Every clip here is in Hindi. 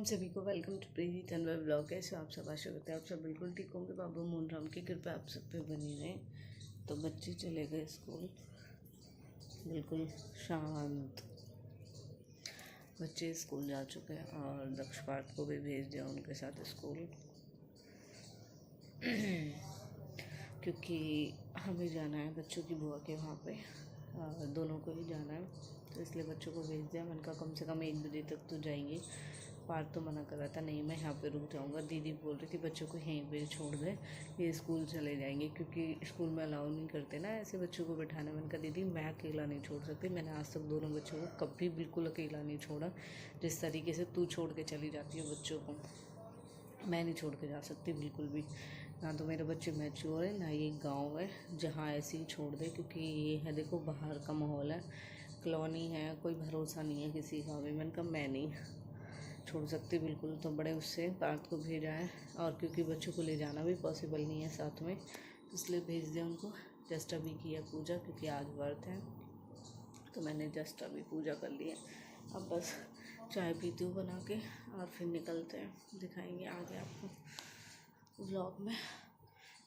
हम सभी को welcome to Preeti Tanwar blog. कैसे आप सब? आशा करते हैं आप सब बिल्कुल ठीक होंगे। बाबा मोहन राम की कृपा आप सब पे बनी रहे। तो बच्चे चले गए स्कूल, बिल्कुल शांत बच्चे स्कूल जा चुके हैं और दक्ष पार्थ को भी भेज दिया उनके साथ स्कूल क्योंकि हमें जाना है बच्चों की बुआ के वहाँ पे, दोनों को ही जाना है, तो इसलिए बच्चों को भेज दिया। मैंने कहा कम से कम 1 बजे तक तो जाएंगे। पार्थ तो मना कर रहा था, नहीं मैं यहाँ पे रुक जाऊँगा। दीदी बोल रही थी बच्चों को यहीं पे छोड़ दे, ये स्कूल चले जाएंगे, क्योंकि स्कूल में अलाउ नहीं करते ना ऐसे बच्चों को बैठाना। मैंने कहा दीदी मैं अकेला नहीं छोड़ सकती, मैंने आज तक दोनों बच्चों को कभी बिल्कुल अकेला नहीं छोड़ा। जिस तरीके से तू छोड़ के चली जाती है बच्चों को, मैं नहीं छोड़ के जा सकती बिल्कुल भी। ना तो मेरे बच्चे मैच्योर है, ना ये गांव है जहाँ ऐसे ही छोड़ दे, क्योंकि ये है देखो बाहर का माहौल है, कॉलोनी है, कोई भरोसा नहीं है किसी का भी। मैंने कहा मैं नहीं छोड़ सकती बिल्कुल। तो बड़े उससे पार्थ को भेजा है, और क्योंकि बच्चों को ले जाना भी पॉसिबल नहीं है साथ में, इसलिए भेज दिया उनको। जस्ट अभी किया पूजा, क्योंकि आज व्रत है, तो मैंने जस्ट अभी पूजा कर ली है। अब बस चाय पीती हूँ बना के और फिर निकलते हैं, दिखाएंगे आगे आपको व्लॉग में।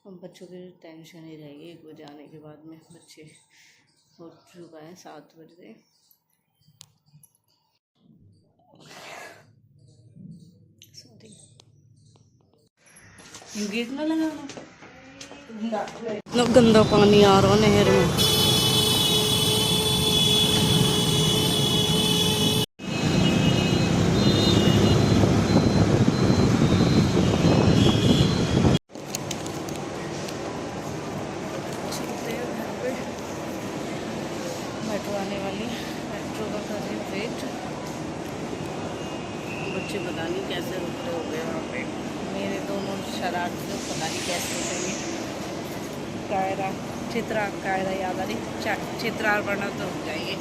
अब बच्चों की टेंशन ही रहेगी 1 बजे आने के बाद में। बच्चे हो चुका है 7 बजे। सॉरी, गेट ना लगाना, गंदा पानी आ रहा नहर में। मेट्रो आने वाली, मेट्रो का कर रहे वेट। बच्चे पता नहीं कैसे रुक रहे हो गए वहाँ पे। मेरे दोनों शरारती लोग पता नहीं कैसे रुकेंगे। कायरा चित्रा, कायरा याद आ रही, चित्रा वरना तो रुक जाएंगे।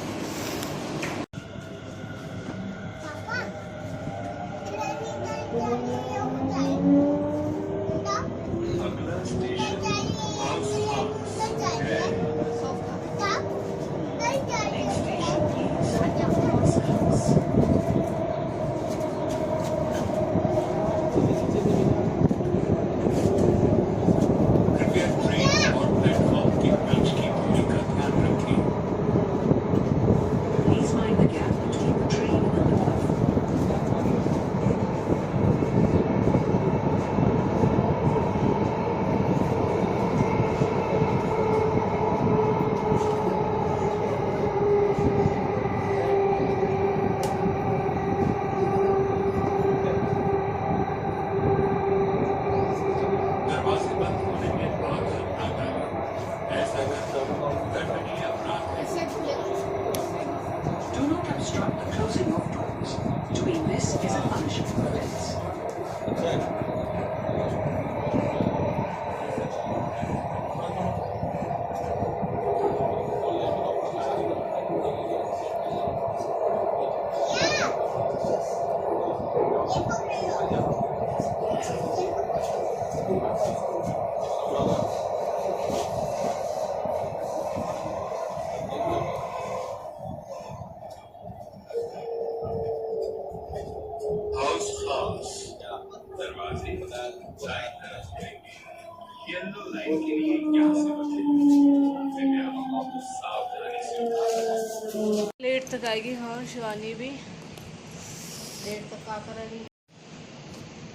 लेट तक आएगी। हाँ शिवानी भी लेट तक आ कर आएगी।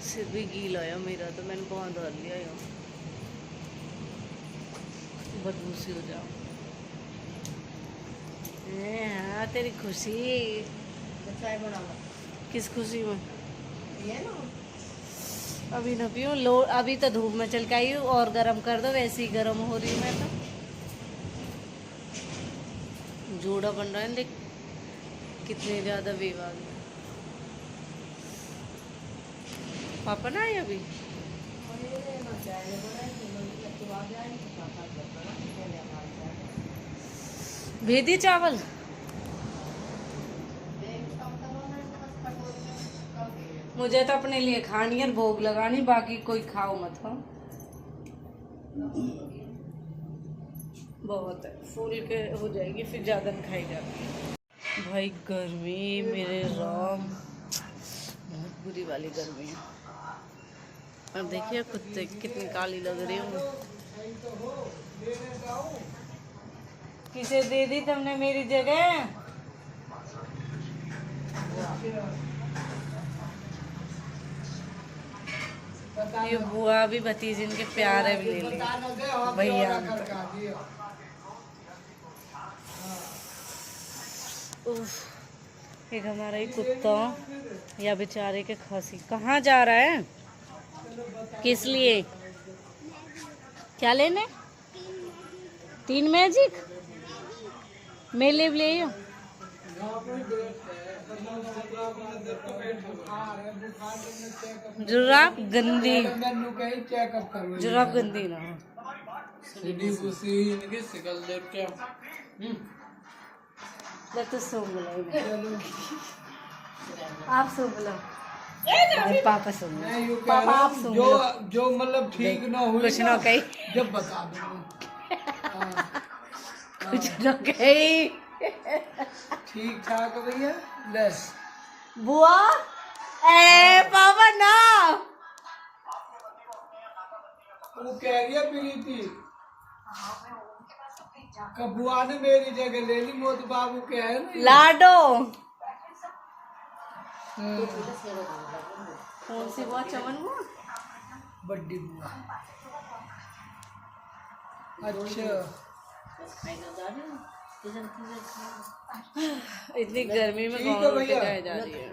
सिर भी गीला है मेरा, तो मैंने बहुत धर लिया है, बदबू सी हो जाओ। हाँ तेरी खुशी, चाय बनाओ। किस खुशी में? ये ना अभी न पियो लो, अभी तो धूप में चल के आई हूँ, और गर्म कर दो, वैसे ही गर्म हो रही हूँ मैं तो। जोड़ा बन रहा है, देख कितने ज़्यादा विवाद है। पापा ना आए अभी? भेदी चावल मुझे तो अपने लिए खानी है, भोग लगानी, बाकी कोई खाओ मत। हो बहुत है, फूल के हो जाएगी फिर ज़्यादा नहीं खाई जाती है। भाई गर्मी मेरे राम, बहुत बुरी वाली गर्मी है। अब देखिए कुत्ते कितनी काली लग रही हूँ। किसे दे दी तुमने मेरी जगह? ये बुआ भी भतीजी इनके प्यारे भी ले लिए भैया। एक हमारा ही कुत्ता या बेचारे के खसी कहाँ जा रहा है? किस लिए? क्या लेने? 3 मैजिक मेले ले आयो। जुराब गंदी, जुराब गंदी ना तो सूंघ लो। आप सूंघ लो, पापा सूंघ लो, पापा आप सूंघ लो। जो मतलब ठीक ना हुई कुछ ना कही, जब बता दूंगा। कुछ ना कही। ठीक ठाक भैया। ले बुआ, ए पापा ना। वो कह रही है प्रीति बुआ ने मेरी जगह ले ली। मोदी बाबू के है ना लाडो। कौन सी बुआ? चमन बुआ, बड्डी बुआ। अच्छा इतनी गर्मी में कौन रोटी खाए जा रही है?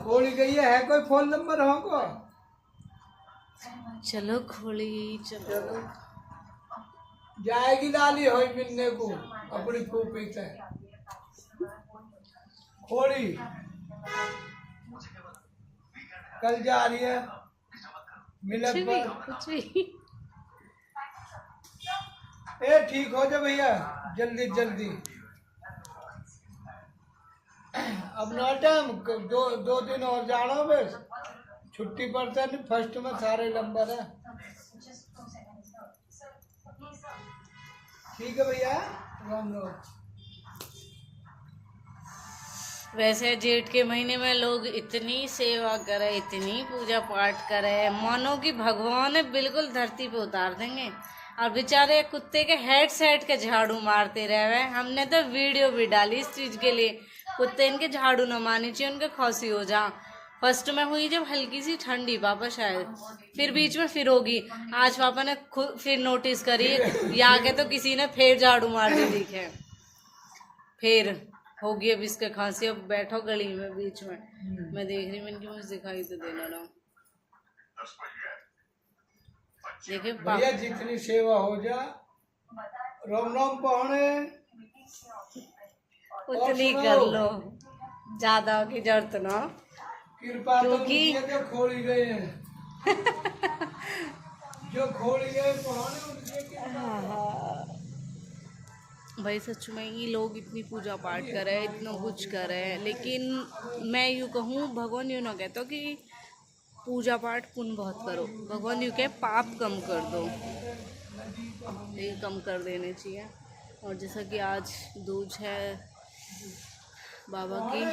खोली गई है कोई फोन नंबर होगा? चलो खोली, चलो जाएगी लाली हो मिलने को अपनी फूफी से। खोली कल जा रही है मिलन पर। कुछ भी ए ठीक हो जा भैया जल्दी जल्दी। अब ना टाइम दो दिन और जाना बस। छुट्टी पड़ता नहीं, फर्स्ट में सारे नंबर है। ठीक है भैया, राम राम। वैसे जेठ के महीने में लोग इतनी सेवा करे, इतनी पूजा पाठ करे, मानो कि भगवान ने बिल्कुल धरती पे उतार देंगे। और बेचारे कुत्ते के हेड सेट के झाड़ू मारते रहे। हमने तो वीडियो भी डाली इस चीज के लिए। कुत्ते इनके झाड़ू न मारनी चाहिए, उनके खौसी हो जा। फर्स्ट में हुई जब हल्की सी ठंडी पापा शायद, फिर बीच में फिर होगी। आज पापा ने खुद फिर नोटिस करी या के तो किसी ने फिर झाड़ू मार दी दिखे। फिर होगी अब इसके खांसी। अब बैठो गली में बीच में, मैं देख रही हूँ इनकी मुझे दिखाई तो देना ना। देखिए भैया जितनी सेवा हो जा, राम राम पहुने उतनी कर लो, ज्यादा की जरूरत ना। कृपा क्योंकि तो खोली गए हैं जो खोली गए भाई सच में ही लोग इतनी पूजा पाठ करे, इतना कुछ करे, लेकिन मैं यूँ कहूँ भगवान यूँ ना कहता कि पूजा पाठ पुण्य बहुत करो। भगवान यूँ कहे पाप कम कर दो, ये कम कर देने चाहिए। और जैसा कि आज दूज है बाबा की,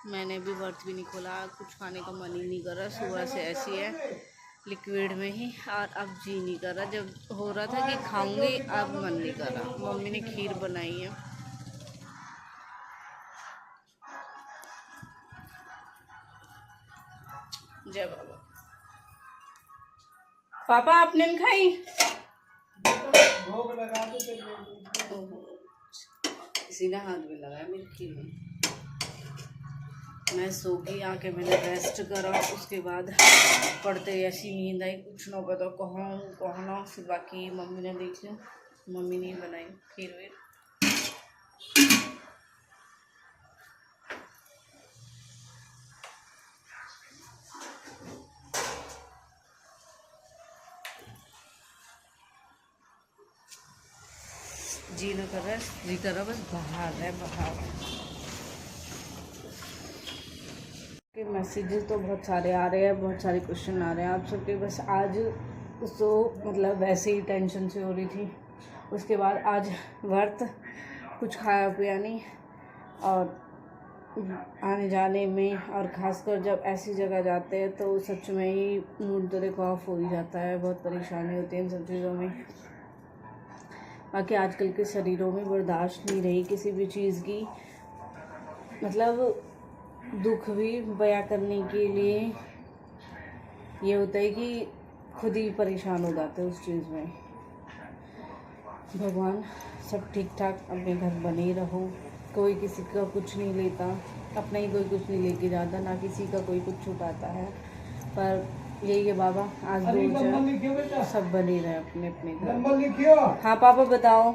मैंने भी व्रत भी नहीं खोला, कुछ खाने का मन ही नहीं कर रहा। सुबह से ऐसी है लिक्विड में ही, और अब जी नहीं कर रहा। जब हो रहा था कि खाऊंगी, अब मन नहीं कर रहा। मम्मी ने खीर बनाई है। जय बाबा। पापा आपने नहीं खाई? भोग लगा दो। किसी ने हाथ में लगाया मेरी खीर में। मैं सो गई, आके मैंने रेस्ट करा। उसके बाद पढ़ते ऐसी नींद आई, कुछ ना पता कहाँ ना। फिर बाकी मम्मी ने देख लिया, मम्मी ने बनाई खीर वीर। जी न कर रहा है, जी कर रहा बस बाहर है, बाहर। के मैसेजेस तो बहुत सारे आ रहे हैं, बहुत सारे क्वेश्चन आ रहे हैं आप सबके। बस आज तो मतलब वैसे ही टेंशन से हो रही थी। उसके बाद आज व्रत कुछ खाया पिया नहीं, और आने जाने में, और ख़ासकर जब ऐसी जगह जाते हैं तो सच में ही मूड तो देखो ऑफ हो ही जाता है, बहुत परेशानी होती है इन सब चीज़ों में। बाकी आजकल के शरीरों में बर्दाश्त नहीं रही किसी भी चीज़ की, मतलब दुख भी बयां करने के लिए ये होता है कि खुद ही परेशान हो जाते हैं उस चीज़ में। भगवान सब ठीक ठाक अपने घर बने ही रहो, कोई किसी का कुछ नहीं लेता, अपना ही कोई कुछ नहीं लेके जाता, ना किसी का कोई कुछ छुपाता है, पर यही है बाबा आज दो सब बने रहे अपने अपने घर। हाँ पापा बताओ।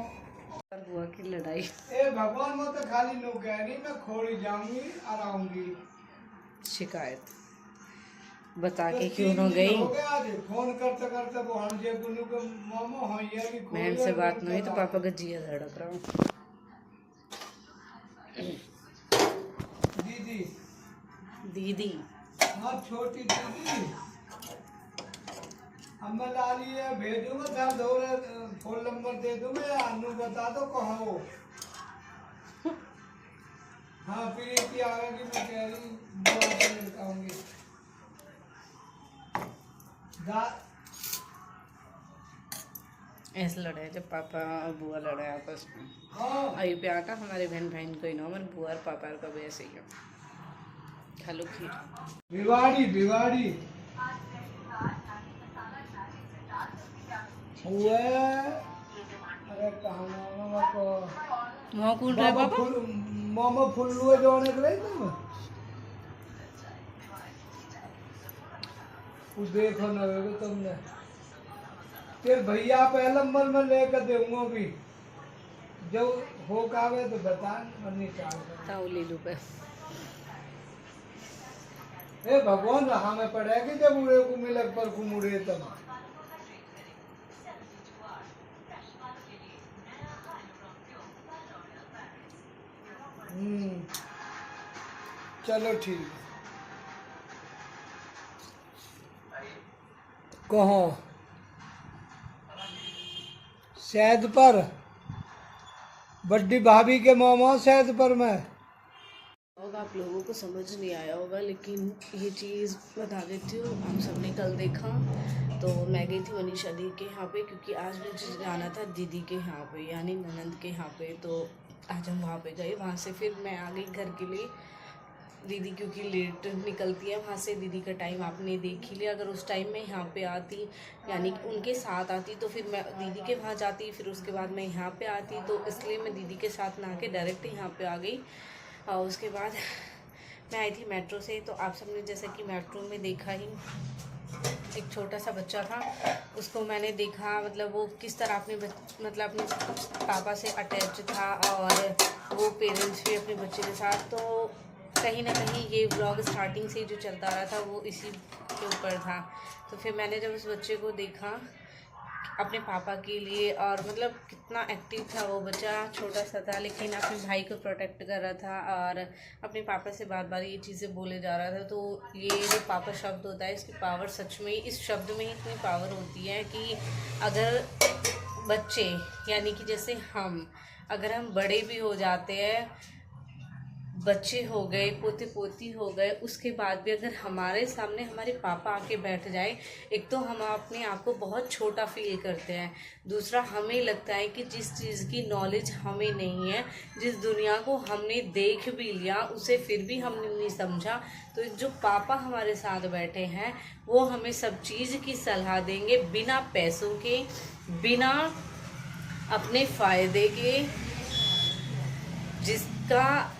बुआ की लड़ाई। ए भगवान वो तो खाली नो कह रही मैं खोड़ी जाऊंगी और आऊंगी। शिकायत बता के क्यों न गई। फोन करते करते वो हम जे गुनु के मामा हो ये कि बहन से बात नहीं तो पापा का जिया धड़क रहा हूँ। दीदी दीदी हाँ छोटी दीदी अम्मा लाली है भेजूंगा, सर दो फोन नंबर दे दूंगा या अनु बता दो कहाँ हो। हाँ प्रीति आएगी, मैं कह रही बुआ से मिल आऊंगी। ऐसे लड़े जब पापा और बुआ लड़े आपस में। हाँ अभी पे आटा हमारे बहन बहन कोई ना, मन बुआ और पापा का भी ऐसे ही है। हेलो खीर भिवाड़ी भिवाड़ी हुआ। अरे कहाँ मामा को वहाँ कौन रहा है पापा? मामा फुल्लू जोड़ने के लिए तुम वो देखो ना तुमने, फिर भैया पहले नंबर में लेकर दूंगा भी, जब हो कावे तो बता निकाल ले लो पे। ए भगवान हमें पड़ेगी जब उड़े को मिले पर को मुड़े तब। चलो ठीक कहो सैद पर बड्डी भाभी के मामा सैद पर मैं होगा, आप लोगों को समझ नहीं आया होगा लेकिन ये चीज़ बता देती हूँ। हम सब ने कल देखा तो मैं गई थी मनीषा दी के यहाँ पे, क्योंकि आज मुझे जाना था दीदी के यहाँ पे यानी ननंद के यहाँ पे, तो आज हम वहाँ पे गए। वहाँ से फिर मैं आ गई घर के लिए, दीदी क्योंकि लेट निकलती है वहाँ से, दीदी का टाइम आपने देख ही लिया। अगर उस टाइम मैं यहाँ पे आती यानी कि उनके साथ आती तो फिर मैं दीदी के वहाँ जाती, फिर उसके बाद मैं यहाँ पे आती, तो इसलिए मैं दीदी के साथ ना के डायरेक्ट यहाँ पे आ गई। और उसके बाद मैं आई थी मेट्रो से, तो आप सबने जैसे कि मेट्रो में देखा ही, एक छोटा सा बच्चा था, उसको मैंने देखा, मतलब वो किस तरह अपने मतलब अपने पापा से अटैच था और वो पेरेंट्स भी अपने बच्चे के साथ। तो कहीं ना कहीं ये व्लॉग स्टार्टिंग से जो चलता रहा था वो इसी के ऊपर था। तो फिर मैंने जब उस बच्चे को देखा अपने पापा के लिए, और मतलब कितना एक्टिव था वो बच्चा, छोटा सा था लेकिन अपने भाई को प्रोटेक्ट कर रहा था और अपने पापा से बार बार ये चीज़ें बोले जा रहा था। तो ये जो पापा शब्द होता है इसकी पावर सच में, इस शब्द में ही इतनी पावर होती है कि अगर बच्चे यानी कि जैसे अगर हम बड़े भी हो जाते हैं, बच्चे हो गए, पोते पोती हो गए, उसके बाद भी अगर हमारे सामने हमारे पापा आके बैठ जाए, एक तो हम अपने आप को बहुत छोटा फील करते हैं, दूसरा हमें लगता है कि जिस चीज़ की नॉलेज हमें नहीं है, जिस दुनिया को हमने देख भी लिया उसे फिर भी हमने नहीं समझा, तो जो पापा हमारे साथ बैठे हैं वो हमें सब चीज़ की सलाह देंगे, बिना पैसों के, बिना अपने फ़ायदे के, जिसका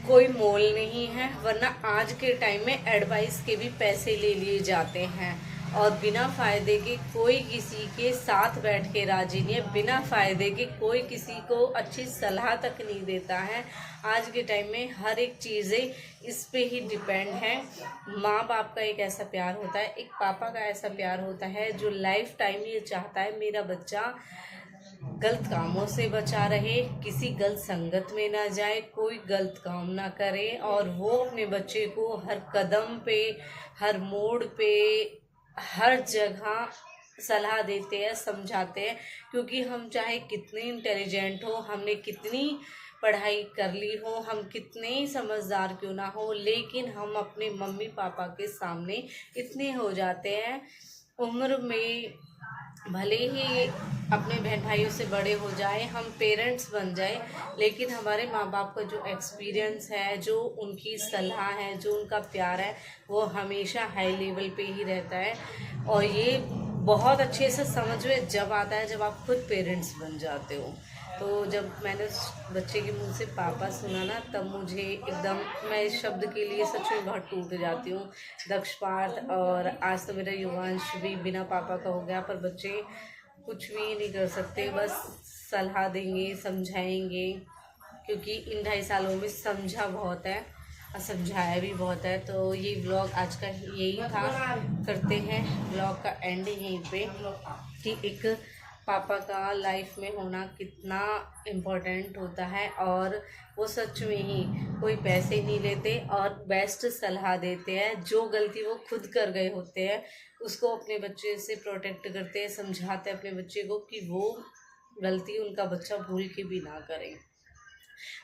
कोई मोल नहीं है। वरना आज के टाइम में एडवाइस के भी पैसे ले लिए जाते हैं और बिना फ़ायदे के कोई किसी के साथ बैठ के राजी नहीं है, बिना फ़ायदे के कोई किसी को अच्छी सलाह तक नहीं देता है। आज के टाइम में हर एक चीज़ें इस पे ही डिपेंड है। माँ बाप का एक ऐसा प्यार होता है, एक पापा का ऐसा प्यार होता है जो लाइफ टाइम ये चाहता है मेरा बच्चा गलत कामों से बचा रहे, किसी गलत संगत में ना जाए, कोई गलत काम ना करे, और वो अपने बच्चे को हर कदम पे, हर मोड़ पे, हर जगह सलाह देते हैं, समझाते हैं, क्योंकि हम चाहे कितने इंटेलिजेंट हो, हमने कितनी पढ़ाई कर ली हो, हम कितने ही समझदार क्यों ना हो, लेकिन हम अपने मम्मी पापा के सामने इतने हो जाते हैं उम्र में, भले ही अपने बहन भाइयों से बड़े हो जाए, हम पेरेंट्स बन जाए, लेकिन हमारे माँ बाप का जो एक्सपीरियंस है, जो उनकी सलाह है, जो उनका प्यार है, वो हमेशा हाई लेवल पे ही रहता है। और ये बहुत अच्छे से समझ में जब आता है जब आप खुद पेरेंट्स बन जाते हो। तो जब मैंने उस बच्चे के मुंह से पापा सुना ना, तब मुझे एकदम, मैं इस शब्द के लिए सच में बहुत टूट जाती हूँ। दक्षपात, और आज तो मेरा युवांश भी बिना पापा का हो गया, पर बच्चे कुछ भी नहीं कर सकते, बस सलाह देंगे, समझाएंगे, क्योंकि इन 2.5 सालों में समझा बहुत है और समझाया भी बहुत है। तो ये व्लॉग आज का यही था, करते हैं व्लॉग का एंड यहीं पे, कि एक पापा का लाइफ में होना कितना इम्पोर्टेंट होता है, और वो सच में ही कोई पैसे नहीं लेते और बेस्ट सलाह देते हैं। जो गलती वो खुद कर गए होते हैं उसको अपने बच्चे से प्रोटेक्ट करते हैं, समझाते हैं अपने बच्चे को कि वो गलती उनका बच्चा भूल के भी ना करे।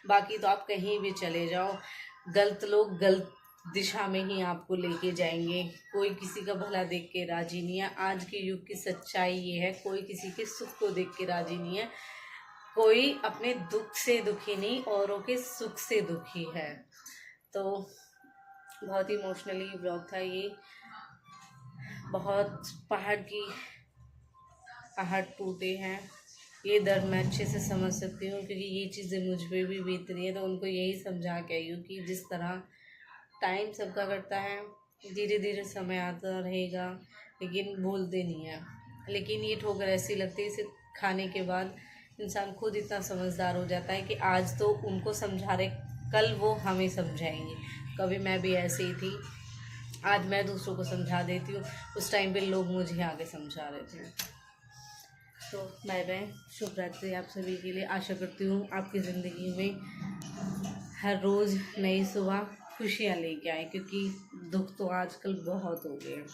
बाकी तो आप कहीं भी चले जाओ, गलत लोग गलत दिशा में ही आपको लेके जाएंगे। कोई किसी का भला देख के राजी नहीं है। आज के युग की सच्चाई ये है, कोई किसी के सुख को देख के राजी नहीं है, कोई अपने दुख से दुखी नहीं, औरों के सुख से दुखी है। तो बहुत ही इमोशनली ब्लॉग था ये, बहुत पहाड़ टूटे हैं। ये दर्द मैं अच्छे से समझ सकती हूँ, क्योंकि ये चीज़ें मुझ पर भी बीत रही है। तो उनको यही समझा के आई हूँ कि जिस तरह टाइम सबका कटता है, धीरे धीरे समय आता रहेगा, लेकिन भूलते नहीं है। लेकिन ये ठोकर ऐसी लगती है, इसे खाने के बाद इंसान खुद इतना समझदार हो जाता है कि आज तो उनको समझा रहे, कल वो हमें समझाएंगे। कभी मैं भी ऐसे ही थी, आज मैं दूसरों को समझा देती हूँ, उस टाइम पे लोग मुझे आगे समझा रहे थे। तो बाय बाय, शुभ रात्रि आप सभी के लिए। आशा करती हूँ आपकी ज़िंदगी में हर रोज़ नई सुबह खुशियाँ लेके आए, क्योंकि दुख तो आजकल बहुत हो गए हैं।